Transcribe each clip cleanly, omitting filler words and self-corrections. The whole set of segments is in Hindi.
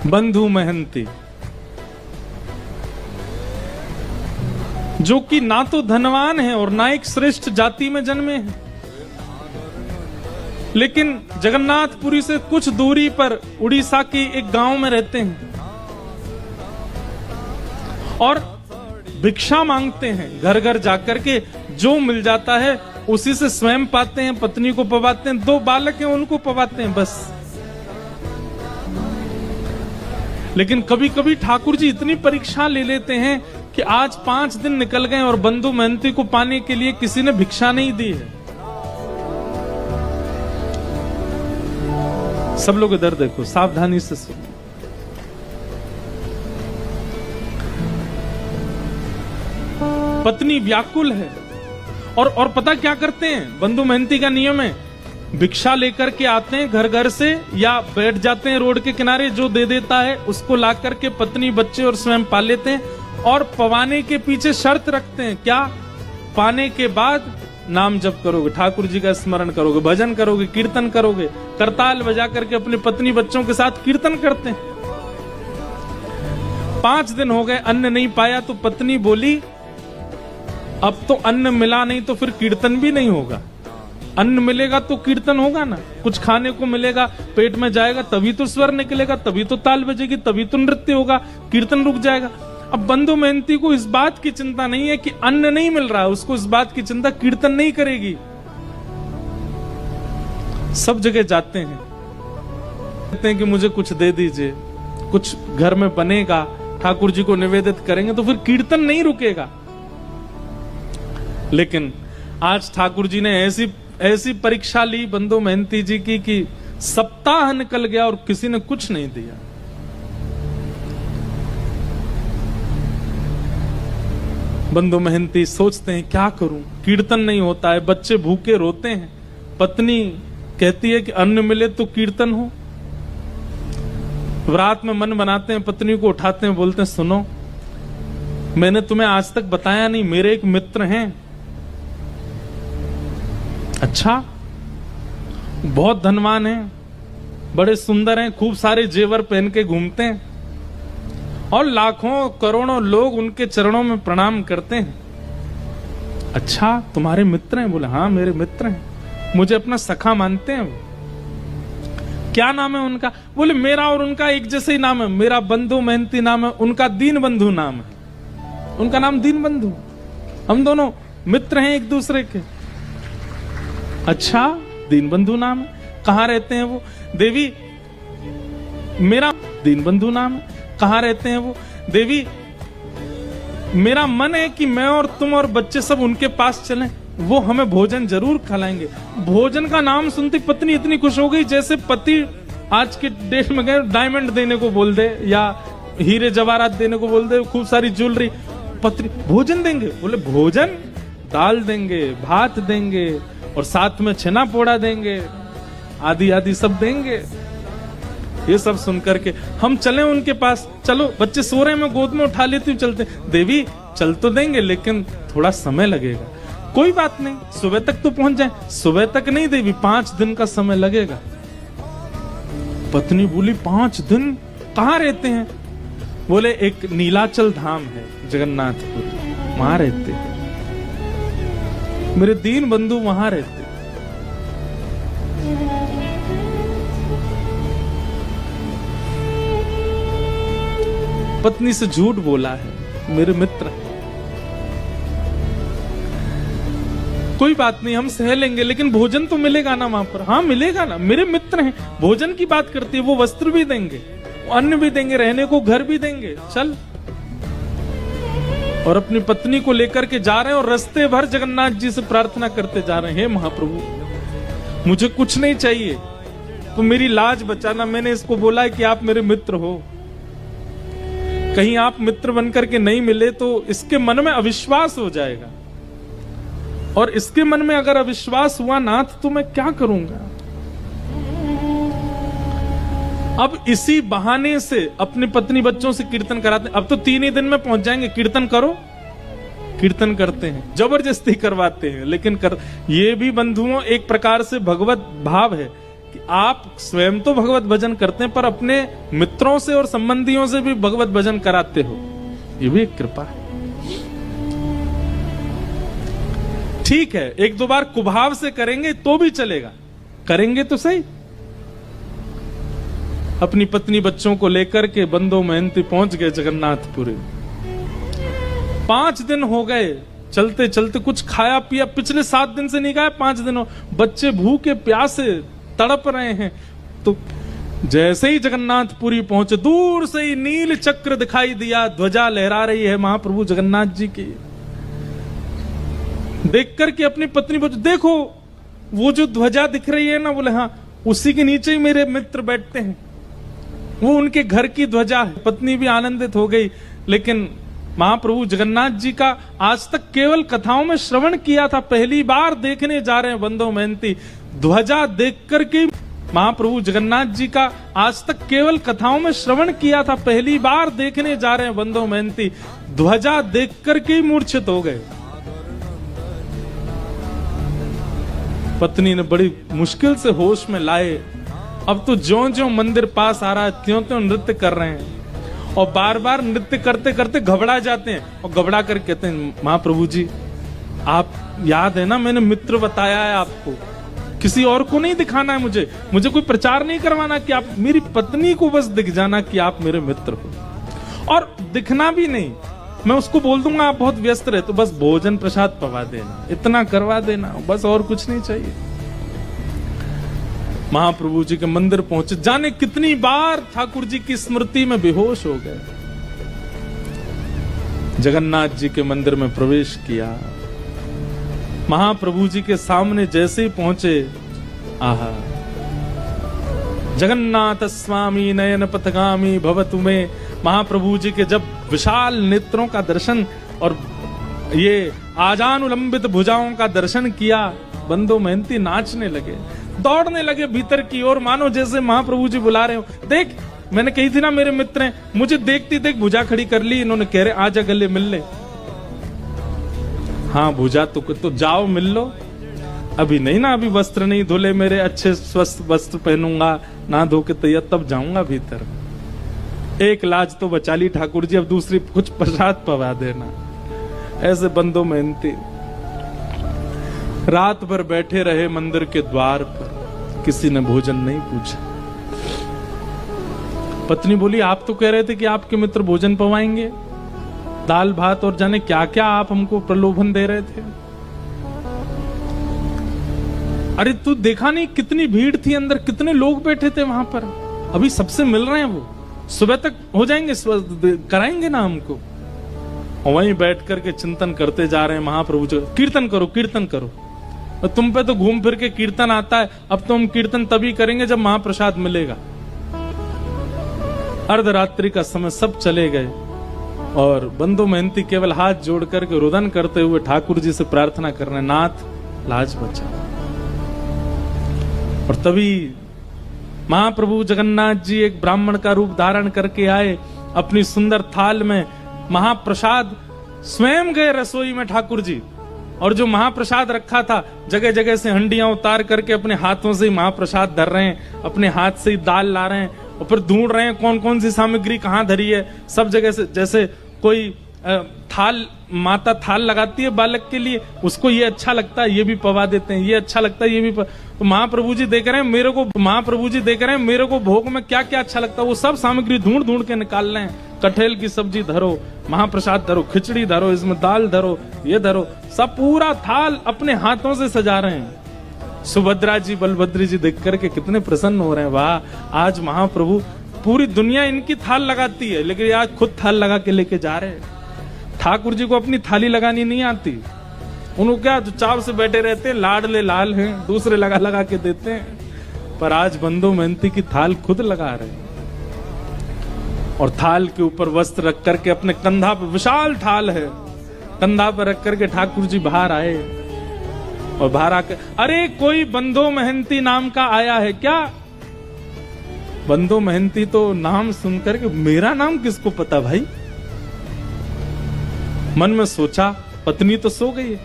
बंधु महंती, जो कि ना तो धनवान है और ना एक श्रेष्ठ जाति में जन्मे हैं, लेकिन जगन्नाथपुरी से कुछ दूरी पर उड़ीसा के एक गांव में रहते हैं और भिक्षा मांगते हैं। घर घर जाकर के जो मिल जाता है उसी से स्वयं पाते हैं, पत्नी को पवाते हैं, 2 बालक हैं उनको पवाते हैं बस। लेकिन कभी कभी ठाकुर जी इतनी परीक्षा ले लेते हैं कि आज 5 दिन निकल गए और बंधु महंती को पाने के लिए किसी ने भिक्षा नहीं दी है। सब लोग इधर देखो, सावधानी से सुनो। पत्नी व्याकुल है और पता क्या करते हैं, बंधु महंती का नियम है, भिक्षा लेकर के आते हैं घर घर से या बैठ जाते हैं रोड के किनारे, जो दे देता है उसको ला करके पत्नी बच्चे और स्वयं पा लेते हैं और पवाने के पीछे शर्त रखते हैं। क्या? पाने के बाद नाम जप करोगे, ठाकुर जी का स्मरण करोगे, भजन करोगे, कीर्तन करोगे, करताल बजा करके अपनी पत्नी बच्चों के साथ कीर्तन करते हैं। 5 दिन हो गए, अन्न नहीं पाया तो पत्नी बोली अब तो अन्न मिला नहीं तो फिर कीर्तन भी नहीं होगा। अन्न मिलेगा तो कीर्तन होगा ना, कुछ खाने को मिलेगा, पेट में जाएगा तभी तो स्वर निकलेगा, तभी तो ताल बजेगी, तभी तो नृत्य होगा, कीर्तन रुक जाएगा। अब बंधु महंती को इस बात की चिंता नहीं है कि अन्न नहीं मिल रहा है, उसको इस बात की चिंता कीर्तन नहीं करेगी। सब जगह जाते हैं, कहते हैं कि मुझे कुछ दे दीजिए, कुछ घर में बनेगा, ठाकुर जी को निवेदित करेंगे तो फिर कीर्तन नहीं रुकेगा। लेकिन आज ठाकुर जी ने ऐसी परीक्षा ली बंधु महंती जी की कि सप्ताह निकल गया और किसी ने कुछ नहीं दिया। बंधु महंती सोचते हैं क्या करूं, कीर्तन नहीं होता है, बच्चे भूखे रोते हैं, पत्नी कहती है कि अन्न मिले तो कीर्तन हो। रात में मन बनाते हैं, पत्नी को उठाते हैं, बोलते हैं सुनो मैंने तुम्हें आज तक बताया नहीं, मेरे एक मित्र हैं। अच्छा, बहुत धनवान हैं, बड़े सुंदर हैं, खूब सारे जेवर पहन के घूमते हैं और लाखों करोड़ों लोग उनके चरणों में प्रणाम करते हैं। अच्छा, तुम्हारे मित्र हैं? बोले हाँ मेरे मित्र हैं, मुझे अपना सखा मानते हैं। वो क्या नाम है उनका? बोले मेरा और उनका एक जैसे ही नाम है, मेरा बंधु महंती नाम है, उनका दीन बंधु नाम है, उनका नाम दीन बंधु, हम दोनों मित्र हैं एक दूसरे के। अच्छा, दीन बंधु नाम है, कहाँ रहते हैं वो? देवी मेरा दीन बंधु नाम है, कहाँ रहते हैं वो? देवी मेरा मन है कि मैं और तुम और बच्चे सब उनके पास चलें, वो हमें भोजन जरूर खिलाएंगे। भोजन का नाम सुनती पत्नी इतनी खुश हो गई जैसे पति आज के डेट में गए डायमंड देने को बोल दे या हीरे जवाहरात देने को बोल दे, खूब सारी ज्वेलरी। पत्नी भोजन देंगे? बोले भोजन, दाल देंगे, भात देंगे और साथ में छेना पोड़ा देंगे, आदि आदि सब देंगे। ये सब सुनकर के हम चले उनके पास, चलो बच्चे सो रहे हैं, मैं गोद में उठा लेती हूँ, चलते। देवी चल तो देंगे लेकिन थोड़ा समय लगेगा। कोई बात नहीं, सुबह तक तो पहुंच जाए। सुबह तक नहीं देवी, 5 दिन का समय लगेगा। पत्नी बोली 5 दिन? कहाँ रहते हैं? बोले एक नीलाचल धाम है जगन्नाथपुर, वहां रहते हैं, मेरे दीन बंधु वहां रहते। पत्नी से झूठ बोला है, मेरे मित्र। कोई बात नहीं, हम सह लेंगे, लेकिन भोजन तो मिलेगा ना वहां पर? हाँ मिलेगा ना, मेरे मित्र हैं। भोजन की बात करती है, वो वस्त्र भी देंगे, अन्न भी देंगे, रहने को घर भी देंगे, चल। और अपनी पत्नी को लेकर के जा रहे हैं और रास्ते भर जगन्नाथ जी से प्रार्थना करते जा रहे हैं, हे महाप्रभु मुझे कुछ नहीं चाहिए, तो मेरी लाज बचाना। मैंने इसको बोला है कि आप मेरे मित्र हो, कहीं आप मित्र बनकर के नहीं मिले तो इसके मन में अविश्वास हो जाएगा, और इसके मन में अगर अविश्वास हुआ नाथ तो मैं क्या करूंगा। अब इसी बहाने से अपनी पत्नी बच्चों से कीर्तन कराते हैं। अब तो 3 ही दिन में पहुंच जाएंगे, कीर्तन करो। कीर्तन करते हैं, जबरदस्ती करवाते हैं, लेकिन ये भी बंधुओं एक प्रकार से भगवत भाव है कि आप स्वयं तो भगवत भजन करते हैं पर अपने मित्रों से और संबंधियों से भी भगवत भजन कराते हो, ये भी एक कृपा है। ठीक है, एक दो बार कुभाव से करेंगे तो भी चलेगा, करेंगे तो सही। अपनी पत्नी बच्चों को लेकर के बंदो महंती पहुंच गए जगन्नाथपुरी। 5 दिन हो गए चलते चलते, कुछ खाया पिया पिछले 7 दिन से नहीं खाया, 5 दिन बच्चे भूखे प्यासे तड़प रहे हैं। तो जैसे ही जगन्नाथपुरी पहुंचे, दूर से ही नील चक्र दिखाई दिया, ध्वजा लहरा रही है महाप्रभु जगन्नाथ जी की। देख करके अपनी पत्नी बोले, देखो वो जो ध्वजा दिख रही है ना, बोले हाँ, उसी के नीचे ही मेरे मित्र बैठते हैं, वो उनके घर की ध्वजा है। पत्नी भी आनंदित हो गई। लेकिन महाप्रभु जगन्नाथ जी का आज तक केवल कथाओं में श्रवण किया था, पहली बार देखने जा रहे हैं बंदो महंती। ध्वजा देख करके महाप्रभु जगन्नाथ जी का आज तक केवल कथाओं में श्रवण किया था, पहली बार देखने जा रहे हैं बंदो महंती। ध्वजा देख करके ही मूर्छित हो गए। पत्नी ने बड़ी मुश्किल से होश में लाए। अब तो ज्यों-ज्यों मंदिर पास आ रहा है, त्यों-त्यों नृत्य कर रहे हैं, और बार बार नृत्य करते करते घबरा जाते हैं, और घबरा कर कहते हैं, महाप्रभु जी आप याद है ना, मैंने मित्र बताया है आपको, किसी और को नहीं दिखाना है, मुझे कोई प्रचार नहीं करवाना, कि आप मेरी पत्नी को बस दिख जाना कि आप मेरे मित्र हो, और दिखना भी नहीं, मैं उसको बोल दूंगा आप बहुत व्यस्त रहे, तो बस भोजन प्रसाद पवा देना, इतना करवा देना, बस और कुछ नहीं चाहिए। महाप्रभु जी के मंदिर पहुंचे, जाने कितनी बार ठाकुर जी की स्मृति में बेहोश हो गए। जगन्नाथ जी के मंदिर में प्रवेश किया, महाप्रभु जी के सामने जैसे ही पहुंचे, आहा, जगन्नाथ स्वामी नयन पथगामी भवतु में, महाप्रभु जी के जब विशाल नेत्रों का दर्शन और ये आजानुलंबित भुजाओं का दर्शन किया, बंदो महंती नाचने लगे, दौड़ने लगे भीतर की ओर, मानो जैसे महाप्रभु जी बुला रहे हो। देख, मैंने कही थी ना मेरे मित्र हैं, मुझे देखती देख भुजा खड़ी कर ली इन्होंने, कह रहे आजा गले मिल ले। हाँ भुजा तो जाओ मिल लो, अभी नहीं ना, अभी वस्त्र नहीं धुले मेरे, अच्छे स्वस्थ वस्त्र पहनूंगा, ना धो के तैयार, तब जाऊंगा भीतर। एक लाज तो बचा ली ठाकुर जी, अब दूसरी कुछ प्रसाद पवा देना। ऐसे बंदो मेहनती रात भर बैठे रहे मंदिर के द्वार पर, किसी ने भोजन नहीं पूछा। पत्नी बोली, आप तो कह रहे थे कि आपके मित्र भोजन पवाएंगे, दाल भात और जाने क्या क्या आप हमको प्रलोभन दे रहे थे। अरे तू देखा नहीं कितनी भीड़ थी अंदर, कितने लोग बैठे थे वहां पर, अभी सबसे मिल रहे हैं, वो सुबह तक हो जाएंगे, कराएंगे ना हमको। और वहीं बैठ करके चिंतन करते जा रहे हैं महाप्रभु जी, कीर्तन करो कीर्तन करो, और तुम पे तो घूम फिर के कीर्तन आता है, अब तो हम कीर्तन तभी करेंगे जब महाप्रसाद मिलेगा। अर्धरात्रि का समय, सब चले गए, और बंदो महंती केवल हाथ जोड़ करके रुदन करते हुए ठाकुर जी से प्रार्थना कर रहे हैं, नाथ लाज बचा। और तभी महाप्रभु जगन्नाथ जी एक ब्राह्मण का रूप धारण करके आए, अपनी सुंदर थाल में महाप्रसाद स्वयं गए रसोई में ठाकुर जी, और जो महाप्रसाद रखा था जगह जगह से हंडियां उतार करके अपने हाथों से ही महाप्रसाद धर रहे हैं, अपने हाथ से ही दाल ला रहे हैं, और फिर ढूंढ रहे हैं कौन कौन सी सामग्री कहां धरी है। सब जगह से, जैसे कोई थाल, माता थाल लगाती है बालक के लिए, उसको ये अच्छा लगता है ये भी पवा देते हैं, ये अच्छा लगता है ये भी तो महाप्रभु जी देख रहे हैं मेरे को, महाप्रभु जी देख रहे हैं मेरे को भोग में क्या क्या अच्छा लगता है, वो सब सामग्री ढूंढ ढूंढ के निकाल रहे हैं। कटहल की सब्जी धरो, महाप्रसाद धरो, खिचड़ी धरो, इसमें दाल धरो, ये धरो, सब पूरा थाल अपने हाथों से सजा रहे हैं। सुभद्रा जी बलभद्र जी देख करके कितने प्रसन्न हो रहे हैं, वाह आज महाप्रभु, पूरी दुनिया इनकी थाल लगाती है लेकिन आज खुद थाल लगा के लेके जा रहे हैं। ठाकुर जी को अपनी थाली लगानी नहीं आती, उनको क्या चुपचाप से बैठे रहते हैं, लाडले लाल हैं, दूसरे लगा लगा के देते हैं, पर आज बंदो महंती की थाल खुद लगा रहे हैं। और थाल के ऊपर वस्त्र रख करके अपने कंधा पर, विशाल थाल है, कंधा पर रख करके ठाकुर जी बाहर आए, और बाहर आकर, अरे कोई बंदो महंती नाम का आया है क्या? बंदो महंती तो नाम सुनकर के, मेरा नाम किसको पता भाई? मन में सोचा, पत्नी तो सो गई है,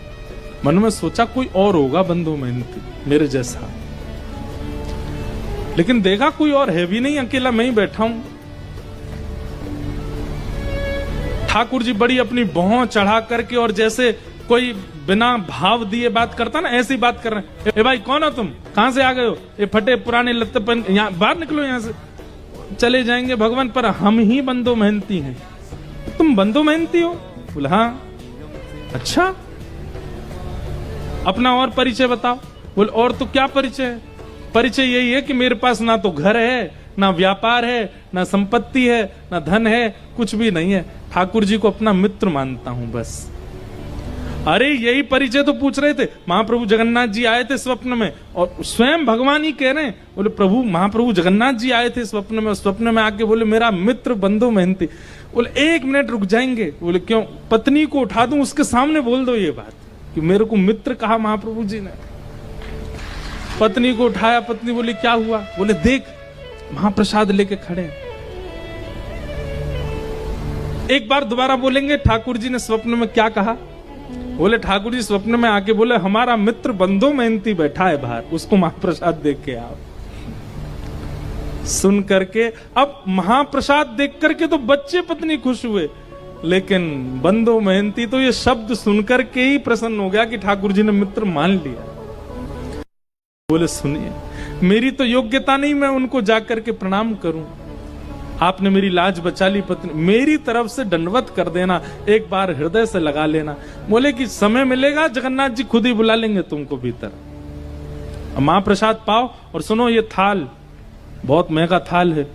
मन में सोचा कोई और होगा बंदो महंती मेरे जैसा। लेकिन देखा कोई और है भी नहीं, अकेला मैं ही बैठा हूं। ठाकुर जी बड़ी अपनी भौं चढ़ा करके और जैसे कोई बिना भाव दिए बात करता ना, ऐसी बात कर रहे हैं। ए भाई कौन हो तुम, कहां से आ गए हो, ये फटे पुराने लत्ते पहन, यहाँ बाहर निकलो, यहां से चले जाएंगे भगवान। पर हम ही बंदो मेहनती हैं। तुम बंदो मेहनती हो? बोला हाँ। अच्छा, अपना और परिचय बताओ। बोल और तो क्या परिचय है? परिचय यही है कि मेरे पास ना तो घर है, ना व्यापार है, ना संपत्ति है, ना धन है, कुछ भी नहीं है। ठाकुर जी को अपना मित्र मानता हूं बस। अरे यही परिचय तो पूछ रहे थे। महाप्रभु जगन्नाथ जी आए थे स्वप्न में और स्वयं भगवान ही कह रहे हैं। बोले प्रभु, महाप्रभु जगन्नाथ जी आए थे स्वप्न में, और स्वप्न में आके बोले मेरा मित्र बंधु मेहनती। बोले 1 मिनट रुक जाएंगे? बोले क्यों? पत्नी को उठा दूं, उसके सामने बोल दो ये बात कि मेरे को मित्र कहा महाप्रभु जी ने। पत्नी को उठाया, पत्नी बोली क्या हुआ? बोले देख महाप्रसाद लेके खड़े हैं। एक बार दोबारा बोलेंगे ठाकुर जी ने स्वप्न में क्या कहा? बोले ठाकुर जी स्वप्न में आके बोले हमारा मित्र बंधु मेहनती बैठा है बाहर, उसको महाप्रसाद देख के आओ। सुन करके अब महाप्रसाद देख करके तो बच्चे पत्नी खुश हुए, लेकिन बंधु मेहनती तो ये शब्द सुनकर के ही प्रसन्न हो गया कि ठाकुर जी ने मित्र मान लिया। बोले सुनिए, मेरी तो योग्यता नहीं मैं उनको जाकर के प्रणाम करूं। आपने मेरी लाज बचा ली पत्नी, मेरी तरफ से दंडवत कर देना, एक बार हृदय से लगा लेना। बोले कि समय मिलेगा जगन्नाथ जी खुद ही बुला लेंगे तुमको भीतर, महाप्रसाद पाओ। और सुनो ये थाल बहुत महंगा थाल है,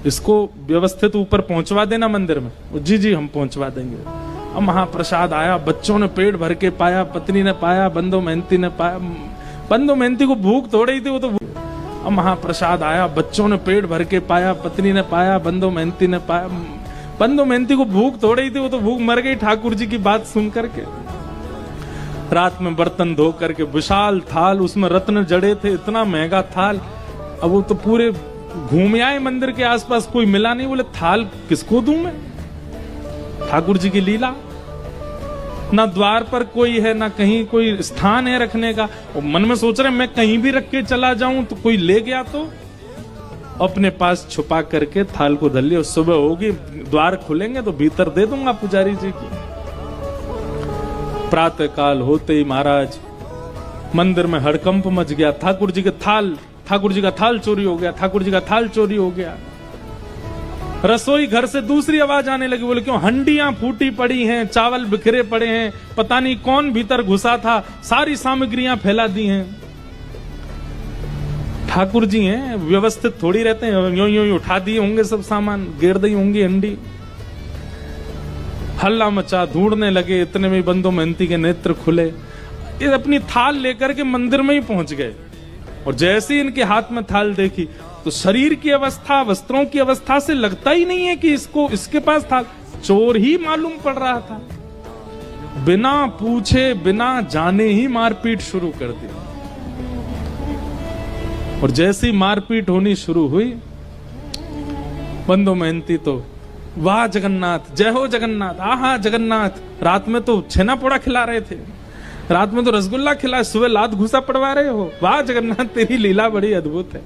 इसको व्यवस्थित ऊपर पहुंचवा देना मंदिर में। जी जी हम पहुंचवा देंगे। अब महाप्रसाद आया, बच्चों ने पेट भर के पाया, पत्नी ने पाया, बंधु मेहनती ने पाया। बंधु मेहनती को भूख थोड़ी ही थी, वो तो अब महाप्रसाद आया, बच्चों ने पेट भर के पाया, पत्नी ने पाया, बंधु मेहनती ने पाया। बंधु मेहनती को भूख थोड़ी ही थी, वो तो भूख मर गई ठाकुर जी की बात सुन करके। रात में बर्तन धो करके विशाल थाल, उसमें रत्न जड़े थे, इतना महंगा थाल। अब वो तो पूरे घूम आए मंदिर के आसपास, कोई मिला नहीं। बोले थाल किसको दूं मैं? ठाकुर जी की लीला, ना द्वार पर कोई है, ना कहीं कोई स्थान है रखने का। और मन में सोच रहे मैं कहीं भी रख के चला जाऊं तो कोई ले गया तो अपने पास छुपा करके थाल को धर लिया। सुबह होगी, द्वार खुलेंगे तो भीतर दे दूंगा पुजारी जी को। प्रातः काल होते ही महाराज मंदिर में हड़कंप मच गया। ठाकुर जी का थाल चोरी हो गया, ठाकुर जी का थाल चोरी हो गया। रसोई घर से दूसरी आवाज आने लगी। बोले क्यों? हंडियां फूटी पड़ी हैं, चावल बिखरे पड़े हैं, पता नहीं कौन भीतर घुसा था, सारी सामग्रियां फैला दी हैं। ठाकुर जी हैं, व्यवस्थित थोड़ी रहते हैं, यूं यूं उठा दिए होंगे सब सामान, गिर दी होंगी हंडी। हल्ला मचा, ढूंढने लगे, इतने में बंधु मेहनती के नेत्र खुले। ये अपनी थाल लेकर के मंदिर में ही पहुंच गए। और जैसे ही इनके हाथ में थाल देखी तो शरीर की अवस्था, वस्त्रों की अवस्था से लगता ही नहीं है कि इसके पास था। चोर ही मालूम पड़ रहा था। बिना पूछे बिना जाने ही मारपीट शुरू कर दी। और जैसी मारपीट होनी शुरू हुई, बंधु मेहनती तो वाह जगन्नाथ, जय हो जगन्नाथ, आहा जगन्नाथ। रात में तो छेना पोड़ा खिला रहे थे, रात में तो रसगुल्ला खिला, सुबह लात घुसा पड़वा रहे हो। वाह जगन्नाथ, तेरी लीला बड़ी अद्भुत है।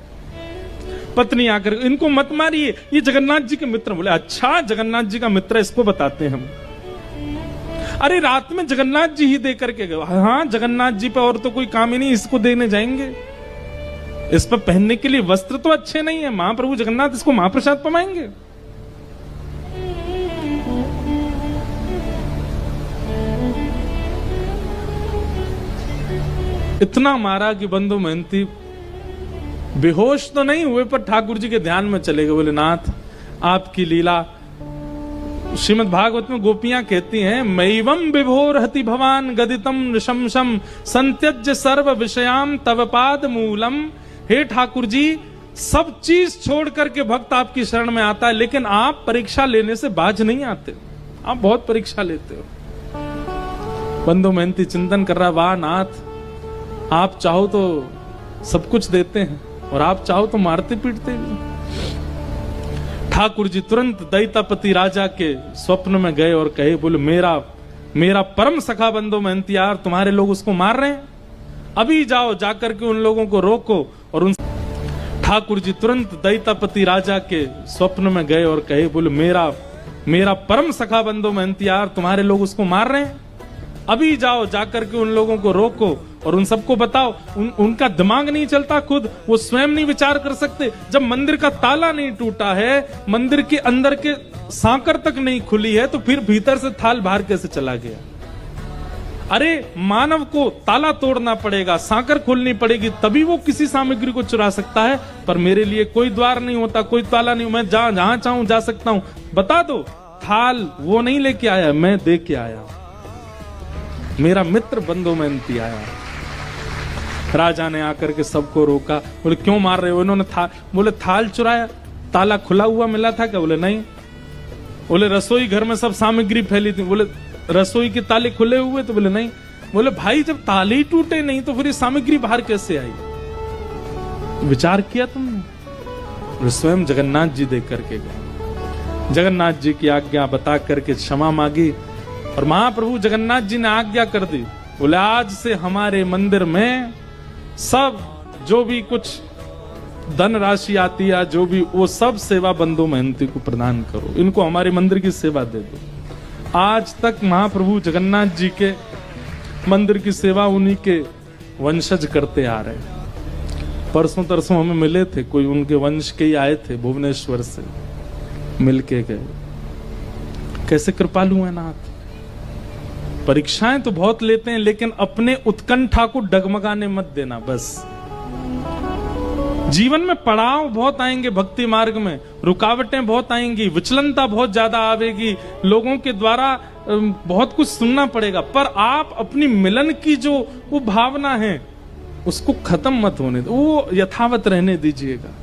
पत्नी आकर इनको मत मारिए, ये जगन्नाथ जी के मित्र। बोले अच्छा जगन्नाथ जी का मित्र, इसको बताते हैं हम। अरे रात में जगन्नाथ जी ही दे करके गए। हाँ जगन्नाथ जी पे और तो कोई काम ही नहीं, इसको देने जाएंगे। इस पर पहनने के लिए वस्त्र तो अच्छे नहीं है, महाप्रभु जगन्नाथ इसको महाप्रसाद पमाएंगे। इतना मारा कि बंधु मेहनती बेहोश तो नहीं हुए, पर ठाकुर जी के ध्यान में चले गए। बोले नाथ आपकी लीला। श्रीमद् भागवत में गोपियां कहती हैं, मैवम विभोर हति भवान गदितम नृशंसम संत्यज्य सर्व विषयाम तव पाद मूलम। हे ठाकुर जी, सब चीज छोड़ करके भक्त आपकी शरण में आता है, लेकिन आप परीक्षा लेने से बाज नहीं आते, आप बहुत परीक्षा लेते हो। बंधु मेहनती चिंतन कर रहा, वाह नाथ, आप चाहो तो सब कुछ देते हैं और आप चाहो तो मारते पीटते भी। ठाकुर जी तुरंत दैतापति राजा के स्वप्न में गए और कहे, बोले मेरा परम सखा बंधु मेहनती यार, तुम्हारे लोग उसको मार रहे हैं, अभी जाओ, जाकर के उन लोगों को रोको और उन ठाकुर जी तुरंत दैतापति राजा के स्वप्न में गए और कहे, बोले मेरा परम सखा बंधु महंती यार, तुम्हारे लोग उसको मार रहे हैं, अभी जाओ जाकर के उन लोगों को रोको और उन सबको बताओ। उनका दिमाग नहीं चलता, खुद वो स्वयं नहीं विचार कर सकते। जब मंदिर का ताला नहीं टूटा है, मंदिर के अंदर के सांकर तक नहीं खुली है, तो फिर भीतर से थाल बाहर कैसे चला गया? अरे मानव को ताला तोड़ना पड़ेगा, सांकर खोलनी पड़ेगी, तभी वो किसी सामग्री को चुरा सकता है। पर मेरे लिए कोई द्वार नहीं होता, कोई ताला नहीं, मैं जहां चाहूं जा सकता हूं। बता दो, थाल वो नहीं लेके आया, मैं दे के आया, मेरा मित्र बंधु महंती आया। राजा ने आकर के सबको रोका, बोले क्यों मार रहे हो? इन्होंने बोले थाल चुराया, ताला खुला हुआ मिला था क्या? बोले नहीं। बोले रसोई घर में सब सामग्री फैली थी, बोले रसोई के ताले खुले हुए? तो बोले नहीं। बोले भाई जब ताले ही टूटे नहीं तो फिर ये सामग्री बाहर कैसे आई? विचार किया तुमने? स्वयं जगन्नाथ जी देख करके गए, जगन्नाथ जी की आज्ञा बता करके क्षमा मांगी और महाप्रभु जगन्नाथ जी ने आज्ञा कर दी। बोले आज से हमारे मंदिर में सब जो भी कुछ धन राशि आती है, जो भी, वो सब सेवा बंधु महंती को प्रदान करो, इनको हमारे मंदिर की सेवा दे दो। आज तक महाप्रभु जगन्नाथ जी के मंदिर की सेवा उन्हीं के वंशज करते आ रहे हैं। परसों तरसों हमें मिले थे, कोई उनके वंश के ही आए थे, भुवनेश्वर से मिलके गए। कैसे कृपालु है नाथ। परीक्षाएं तो बहुत लेते हैं, लेकिन अपने उत्कंठा को डगमगाने मत देना। बस जीवन में पड़ाव बहुत आएंगे, भक्ति मार्ग में रुकावटें बहुत आएंगी, विचलनता बहुत ज्यादा आवेगी, लोगों के द्वारा बहुत कुछ सुनना पड़ेगा, पर आप अपनी मिलन की जो वो भावना है उसको खत्म मत होने दो, वो यथावत रहने दीजिएगा।